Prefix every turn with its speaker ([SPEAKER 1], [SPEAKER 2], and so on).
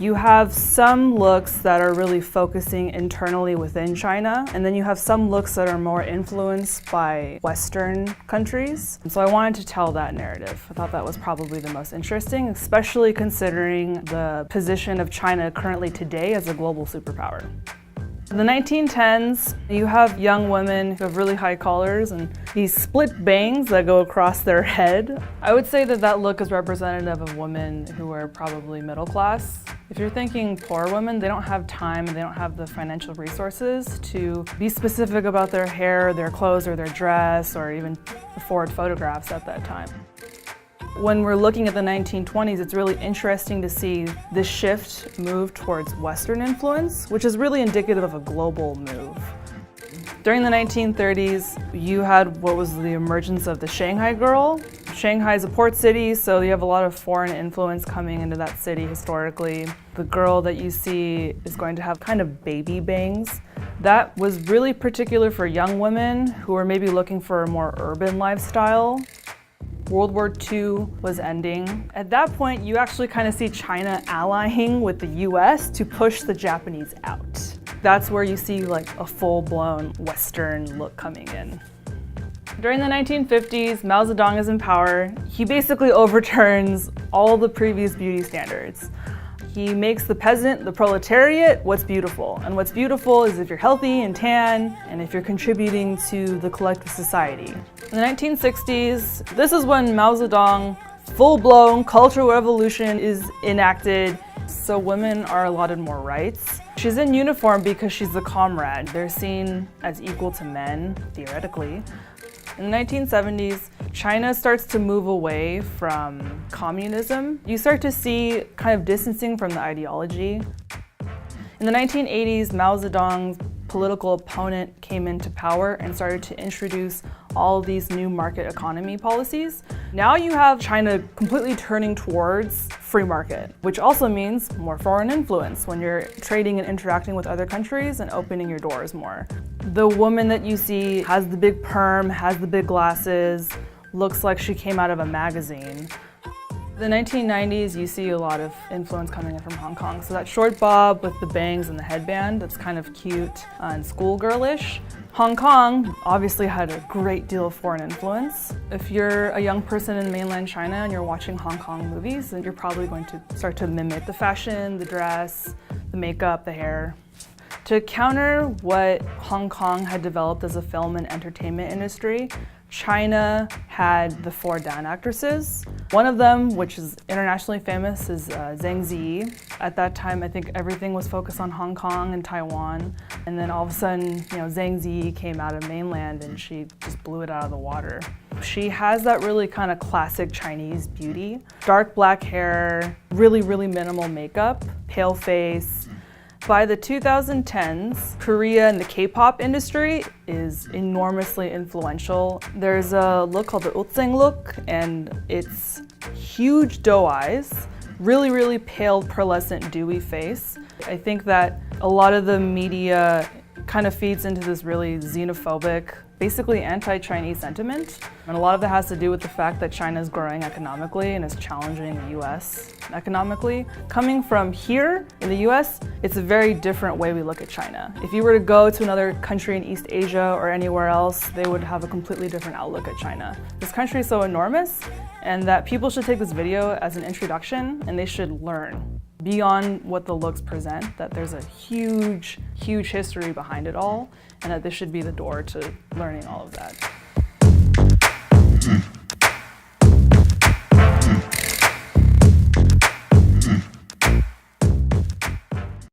[SPEAKER 1] You have some looks that are really focusing internally within China, and then you have some looks that are more influenced by Western countries. And so I wanted to tell that narrative. I thought that was probably the most interesting, especially considering the position of China currently today as a global superpower. In the 1910s, you have young women who have really high collars and these split bangs that go across their head. I would say that that look is representative of women who are probably middle class. If you're thinking poor women, they don't have time and they don't have the financial resources to be specific about their hair, their clothes, or their dress, or even afford photographs at that time. When we're looking at the 1920s, it's really interesting to see this shift move towards Western influence, which is really indicative of a global move. During the 1930s, you had what was the emergence of the Shanghai girl. Shanghai is a port city, so you have a lot of foreign influence coming into that city historically. The girl that you see is going to have kind of baby bangs. That was really particular for young women who were maybe looking for a more urban lifestyle. World War II was ending. At that point, you actually kind of see China allying with the US to push the Japanese out. That's where you see like a full-blown Western look coming in. During the 1950s, Mao Zedong is in power. He basically overturns all the previous beauty standards. He makes the peasant, the proletariat, what's beautiful. And what's beautiful is if you're healthy and tan, and if you're contributing to the collective society. In the 1960s, this is when Mao Zedong, full-blown cultural revolution is enacted, so women are allotted more rights. She's in uniform because she's a comrade. They're seen as equal to men, theoretically. In the 1970s, China starts to move away from communism. You start to see kind of distancing from the ideology. In the 1980s, Mao Zedong's political opponent came into power and started to introduce all these new market economy policies. Now you have China completely turning towards free market, which also means more foreign influence when you're trading and interacting with other countries and opening your doors more. The woman that you see has the big perm, has the big glasses, looks like she came out of a magazine. The 1990s, you see a lot of influence coming in from Hong Kong. So that short bob with the bangs and the headband, that's kind of cute and schoolgirlish. Hong Kong obviously had a great deal of foreign influence. If you're a young person in mainland China and you're watching Hong Kong movies, then you're probably going to start to mimic the fashion, the dress, the makeup, the hair. To counter what Hong Kong had developed as a film and entertainment industry, China had the 4 Dan actresses. One of them, which is internationally famous, is Zhang Ziyi. At that time, I think everything was focused on Hong Kong and Taiwan. And then all of a sudden, Zhang Ziyi came out of mainland and she just blew it out of the water. She has that really kind of classic Chinese beauty. Dark black hair, really, really minimal makeup, pale face. By the 2010s, Korea and the K-pop industry is enormously influential. There's a look called the Utseng look, and it's huge doe eyes, really, really pale, pearlescent, dewy face. I think that a lot of the media kind of feeds into this really xenophobic, basically anti-Chinese sentiment. And a lot of it has to do with the fact that China is growing economically and is challenging the US economically. Coming from here in the US, it's a very different way we look at China. If you were to go to another country in East Asia or anywhere else, they would have a completely different outlook at China. This country is so enormous, and that people should take this video as an introduction and they should learn beyond what the looks present, that there's a huge, huge history behind it all, and that this should be the door to learning all of that.